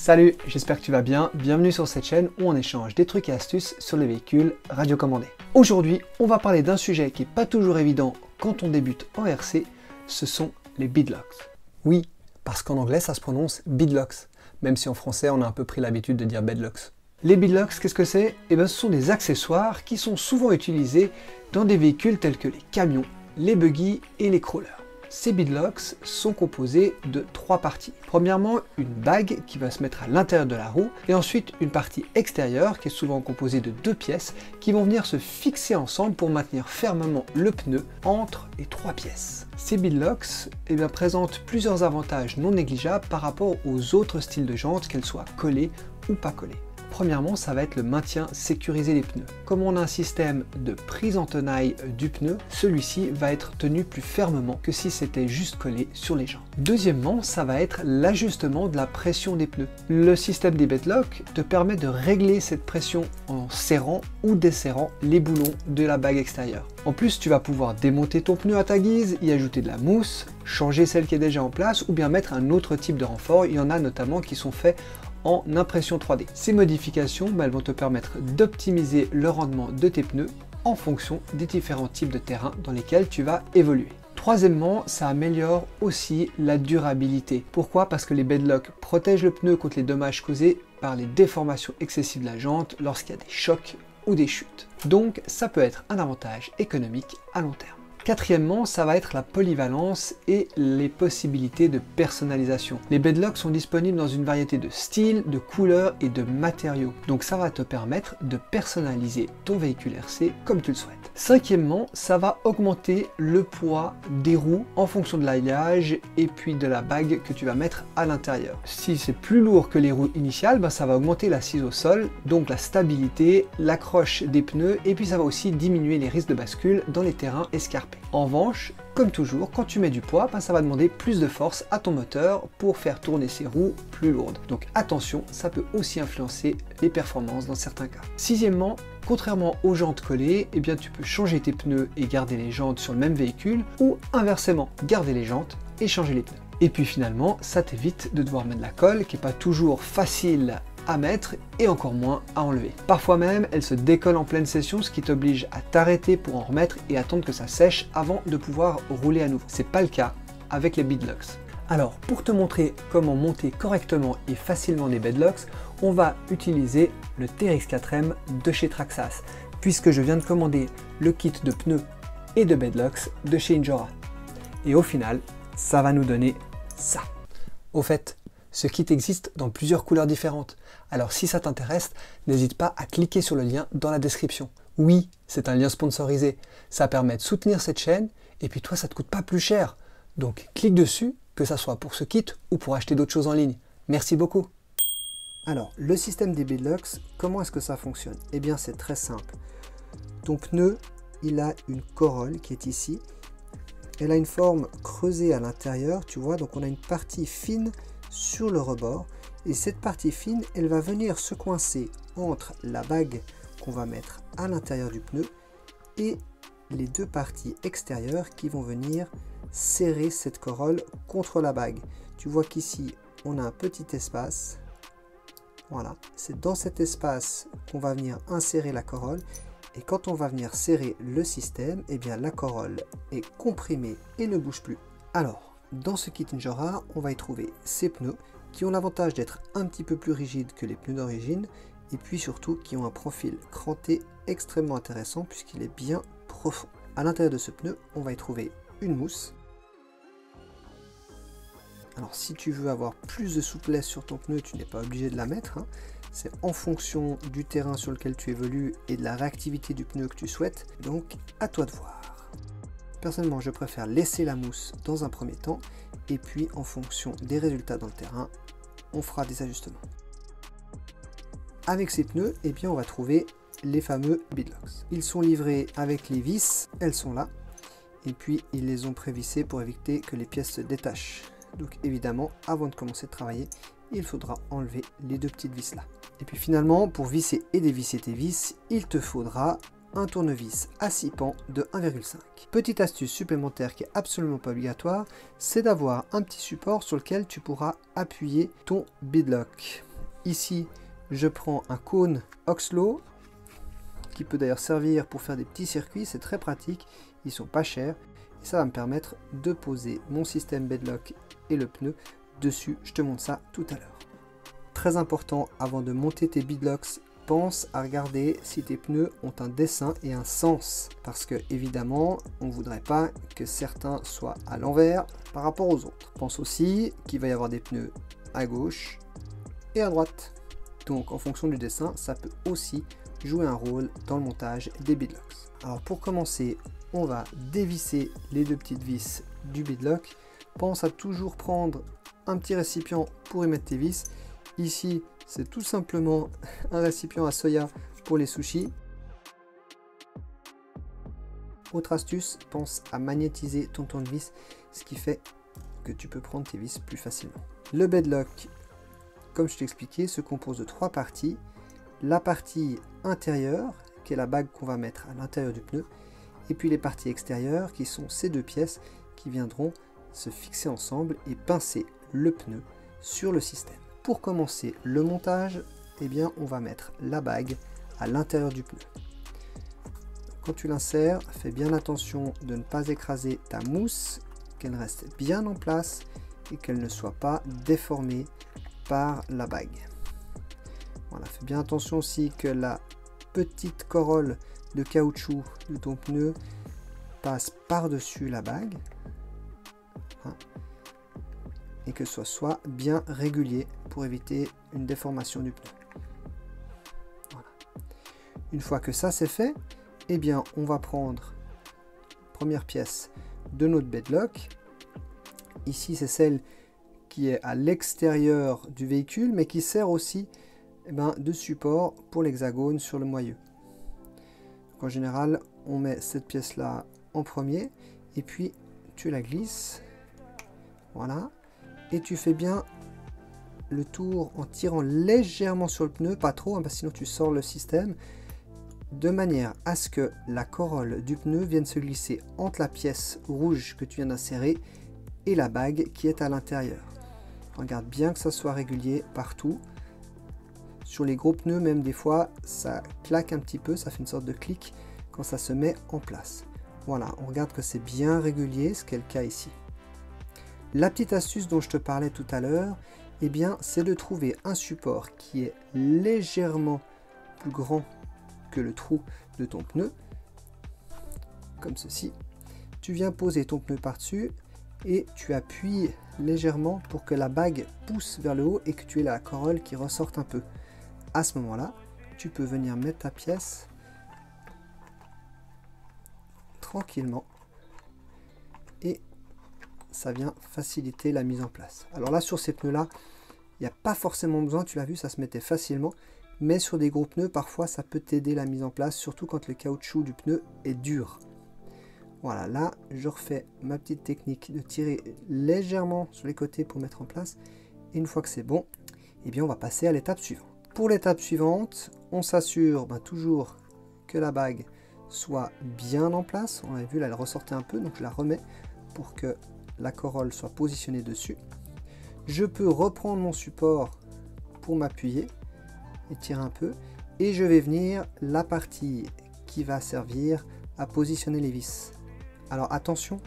Salut, j'espère que tu vas bien. Bienvenue sur cette chaîne où on échange des trucs et astuces sur les véhicules radiocommandés. Aujourd'hui, on va parler d'un sujet qui n'est pas toujours évident quand on débute en RC, ce sont les beadlocks. Oui, parce qu'en anglais ça se prononce beadlocks, même si en français on a un peu pris l'habitude de dire bedlocks. Les beadlocks, qu'est-ce que c'est? Eh bien, ce sont des accessoires qui sont souvent utilisés dans des véhicules tels que les camions, les buggy et les crawlers. Ces beadlocks sont composés de trois parties. Premièrement, une bague qui va se mettre à l'intérieur de la roue et ensuite une partie extérieure qui est souvent composée de deux pièces qui vont venir se fixer ensemble pour maintenir fermement le pneu entre les trois pièces. Ces beadlocks présentent plusieurs avantages non négligeables par rapport aux autres styles de jantes, qu'elles soient collées ou pas collées. Premièrement, ça va être le maintien sécurisé des pneus. Comme on a un système de prise en tenaille du pneu, celui-ci va être tenu plus fermement que si c'était juste collé sur les jantes. Deuxièmement, ça va être l'ajustement de la pression des pneus. Le système des beadlocks te permet de régler cette pression en serrant ou desserrant les boulons de la bague extérieure. En plus, tu vas pouvoir démonter ton pneu à ta guise, y ajouter de la mousse, changer celle qui est déjà en place ou bien mettre un autre type de renfort. Il y en a notamment qui sont faits en impression 3D. Ces modifications, elles vont te permettre d'optimiser le rendement de tes pneus en fonction des différents types de terrains dans lesquels tu vas évoluer. Troisièmement, ça améliore aussi la durabilité. Pourquoi? Parce que les beadlocks protègent le pneu contre les dommages causés par les déformations excessives de la jante lorsqu'il y a des chocs ou des chutes. Donc ça peut être un avantage économique à long terme. Quatrièmement, ça va être la polyvalence et les possibilités de personnalisation. Les beadlocks sont disponibles dans une variété de styles, de couleurs et de matériaux. Donc ça va te permettre de personnaliser ton véhicule RC comme tu le souhaites. Cinquièmement, ça va augmenter le poids des roues en fonction de l'alliage et puis de la bague que tu vas mettre à l'intérieur. Si c'est plus lourd que les roues initiales, ça va augmenter l'assise au sol, donc la stabilité, l'accroche des pneus et puis ça va aussi diminuer les risques de bascule dans les terrains escarpés. En revanche, comme toujours, quand tu mets du poids, ça va demander plus de force à ton moteur pour faire tourner ses roues plus lourdes. Donc attention, ça peut aussi influencer les performances dans certains cas. Sixièmement, contrairement aux jantes collées, tu peux changer tes pneus et garder les jantes sur le même véhicule ou inversement, garder les jantes et changer les pneus. Et puis finalement, ça t'évite de devoir mettre de la colle qui n'est pas toujours facile à mettre et encore moins à enlever. Parfois même, elle se décolle en pleine session, ce qui t'oblige à t'arrêter pour en remettre et attendre que ça sèche avant de pouvoir rouler à nouveau. C'est pas le cas avec les beadlocks. Alors, pour te montrer comment monter correctement et facilement des beadlocks, on va utiliser le TRX4M de chez Traxxas, puisque je viens de commander le kit de pneus et de beadlocks de chez Injora. Et au final, ça va nous donner ça. Au fait, ce kit existe dans plusieurs couleurs différentes. Alors si ça t'intéresse, n'hésite pas à cliquer sur le lien dans la description. Oui, c'est un lien sponsorisé. Ça permet de soutenir cette chaîne et puis toi, ça ne te coûte pas plus cher. Donc clique dessus, que ça soit pour ce kit ou pour acheter d'autres choses en ligne. Merci beaucoup. Alors, le système des beadlocks, comment est-ce que ça fonctionne? Eh bien, c'est très simple. Ton pneu, il a une corolle qui est ici. Elle a une forme creusée à l'intérieur, tu vois. Donc on a une partie fine sur le rebord et cette partie fine elle va venir se coincer entre la bague qu'on va mettre à l'intérieur du pneu et les deux parties extérieures qui vont venir serrer cette corolle contre la bague. Tu vois qu'ici on a un petit espace, voilà, c'est dans cet espace qu'on va venir insérer la corolle et quand on va venir serrer le système, la corolle est comprimée et ne bouge plus. Alors dans ce kit Injora, on va y trouver ces pneus qui ont l'avantage d'être un petit peu plus rigides que les pneus d'origine et puis surtout qui ont un profil cranté extrêmement intéressant puisqu'il est bien profond. À l'intérieur de ce pneu, on va y trouver une mousse. Alors si tu veux avoir plus de souplesse sur ton pneu, tu n'es pas obligé de la mettre. C'est en fonction du terrain sur lequel tu évolues et de la réactivité du pneu que tu souhaites. Donc à toi de voir. Personnellement, je préfère laisser la mousse dans un premier temps et puis en fonction des résultats dans le terrain, on fera des ajustements. Avec ces pneus, on va trouver les fameux beadlocks. Ils sont livrés avec les vis, elles sont là, et puis ils les ont prévissées pour éviter que les pièces se détachent. Donc évidemment, avant de commencer de travailler, il faudra enlever les deux petites vis là. Et puis finalement, pour visser et dévisser tes vis, il te faudra un tournevis à 6 pans de 1,5. Petite astuce supplémentaire qui est absolument pas obligatoire, c'est d'avoir un petit support sur lequel tu pourras appuyer ton beadlock. Ici, je prends un cône Oxlow, qui peut d'ailleurs servir pour faire des petits circuits, c'est très pratique, ils sont pas chers, et ça va me permettre de poser mon système bedlock et le pneu dessus, je te montre ça tout à l'heure. Très important, avant de monter tes bedlocks, pense à regarder si tes pneus ont un dessin et un sens, parce que évidemment on ne voudrait pas que certains soient à l'envers par rapport aux autres. Pense aussi qu'il va y avoir des pneus à gauche et à droite, donc en fonction du dessin ça peut aussi jouer un rôle dans le montage des bedlocks. Alors pour commencer, on va dévisser les deux petites vis du bedlock. Pense à toujours prendre un petit récipient pour y mettre tes vis. Ici, c'est tout simplement un récipient à soya pour les sushis. Autre astuce, pense à magnétiser ton tournevis, ce qui fait que tu peux prendre tes vis plus facilement. Le bedlock, comme je t'ai expliqué, se compose de trois parties. La partie intérieure, qui est la bague qu'on va mettre à l'intérieur du pneu, et puis les parties extérieures, qui sont ces deux pièces qui viendront se fixer ensemble et pincer le pneu sur le système. Pour commencer le montage, eh bien, on va mettre la bague à l'intérieur du pneu. Quand tu l'insères, fais bien attention de ne pas écraser ta mousse, qu'elle reste bien en place et qu'elle ne soit pas déformée par la bague. Voilà, fais bien attention aussi que la petite corolle de caoutchouc de ton pneu passe par-dessus la bague. Et que ce soit bien régulier pour éviter une déformation du pneu. Voilà. Une fois que ça c'est fait, eh bien on va prendre la première pièce de notre bedlock. Ici c'est celle qui est à l'extérieur du véhicule mais qui sert aussi de support pour l'hexagone sur le moyeu. Donc, en général on met cette pièce là en premier et puis tu la glisses. Voilà. Et tu fais bien le tour en tirant légèrement sur le pneu, pas trop, parce que sinon tu sors le système, de manière à ce que la corolle du pneu vienne se glisser entre la pièce rouge que tu viens d'insérer et la bague qui est à l'intérieur. Regarde bien que ça soit régulier partout. Sur les gros pneus, même des fois, ça claque un petit peu, ça fait une sorte de clic quand ça se met en place. Voilà, on regarde que c'est bien régulier, ce qui est le cas ici. La petite astuce dont je te parlais tout à l'heure, eh bien, c'est de trouver un support qui est légèrement plus grand que le trou de ton pneu, comme ceci. Tu viens poser ton pneu par-dessus et tu appuies légèrement pour que la bague pousse vers le haut et que tu aies la corolle qui ressorte un peu. À ce moment-là, tu peux venir mettre ta pièce tranquillement et ça vient faciliter la mise en place. Alors là, sur ces pneus-là, il n'y a pas forcément besoin, tu l'as vu, ça se mettait facilement. Mais sur des gros pneus, parfois, ça peut t'aider la mise en place, surtout quand le caoutchouc du pneu est dur. Voilà, là, je refais ma petite technique de tirer légèrement sur les côtés pour mettre en place. Et une fois que c'est bon, eh bien, on va passer à l'étape suivante. Pour l'étape suivante, on s'assure toujours que la bague soit bien en place. On a vu, là, elle ressortait un peu, donc je la remets pour que la corolle soit positionnée dessus. Je peux reprendre mon support pour m'appuyer et tirer un peu et je vais venir la partie qui va servir à positionner les vis. Alors attention,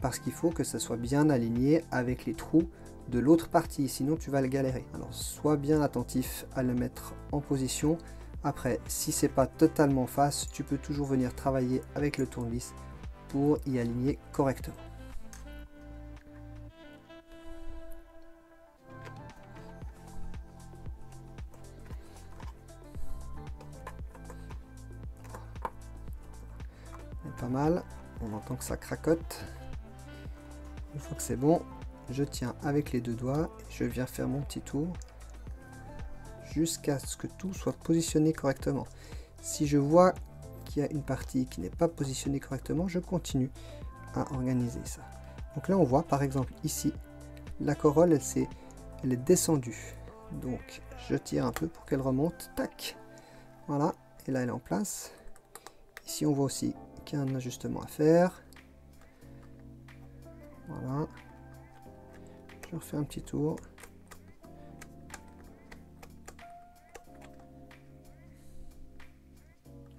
parce qu'il faut que ça soit bien aligné avec les trous de l'autre partie, sinon tu vas le galérer. Alors sois bien attentif à le mettre en position. Après, si c'est pas totalement face, tu peux toujours venir travailler avec le tournevis pour y aligner correctement. Pas mal, on entend que ça cracote. Une fois que c'est bon, je tiens avec les deux doigts et je viens faire mon petit tour jusqu'à ce que tout soit positionné correctement. Si je vois qu'il y a une partie qui n'est pas positionnée correctement, je continue à organiser ça. Donc là on voit par exemple ici la corolle elle est descendue, donc je tire un peu pour qu'elle remonte, tac, voilà, et là elle est en place. Ici on voit aussi qu'il y a un ajustement à faire. Voilà, je refais un petit tour.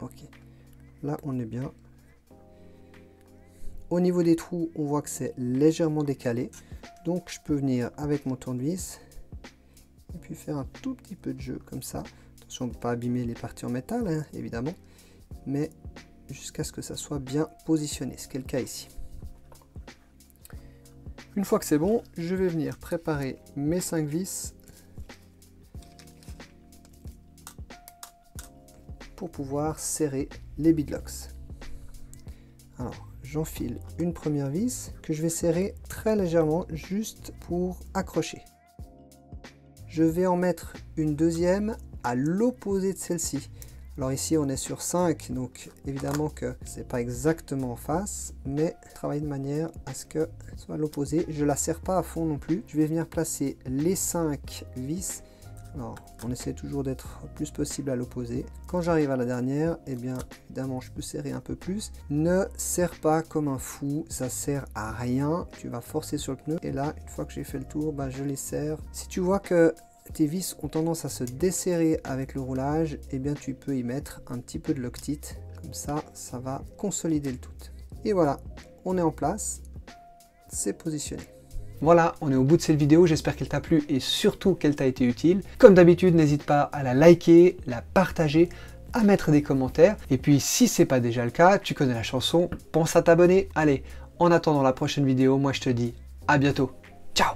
Ok, là on est bien. Au niveau des trous, on voit que c'est légèrement décalé. Donc je peux venir avec mon tournevis et puis faire un tout petit peu de jeu comme ça. Attention de ne pas abîmer les parties en métal, hein, évidemment. Mais jusqu'à ce que ça soit bien positionné, ce qui est le cas ici. Une fois que c'est bon, je vais venir préparer mes 5 vis pour pouvoir serrer les beadlocks. Alors, j'enfile une première vis que je vais serrer très légèrement juste pour accrocher. Je vais en mettre une deuxième à l'opposé de celle-ci. Alors ici on est sur 5, donc évidemment que c'est pas exactement en face, mais travailler de manière à ce que ce soit à l'opposé. Je la serre pas à fond non plus. Je vais venir placer les 5 vis. Alors on essaie toujours d'être le plus possible à l'opposé. Quand j'arrive à la dernière, eh bien évidemment je peux serrer un peu plus. Ne serre pas comme un fou, ça sert à rien. Tu vas forcer sur le pneu et là une fois que j'ai fait le tour, bah, je les serre. Si tu vois que tes vis ont tendance à se desserrer avec le roulage, et bien tu peux y mettre un petit peu de Loctite, comme ça, ça va consolider le tout. Et voilà, on est en place, c'est positionné. Voilà, on est au bout de cette vidéo, j'espère qu'elle t'a plu et surtout qu'elle t'a été utile. Comme d'habitude, n'hésite pas à la liker, la partager, à mettre des commentaires. Et puis si c'est pas déjà le cas, tu connais la chanson, pense à t'abonner. Allez, en attendant la prochaine vidéo, moi je te dis à bientôt. Ciao!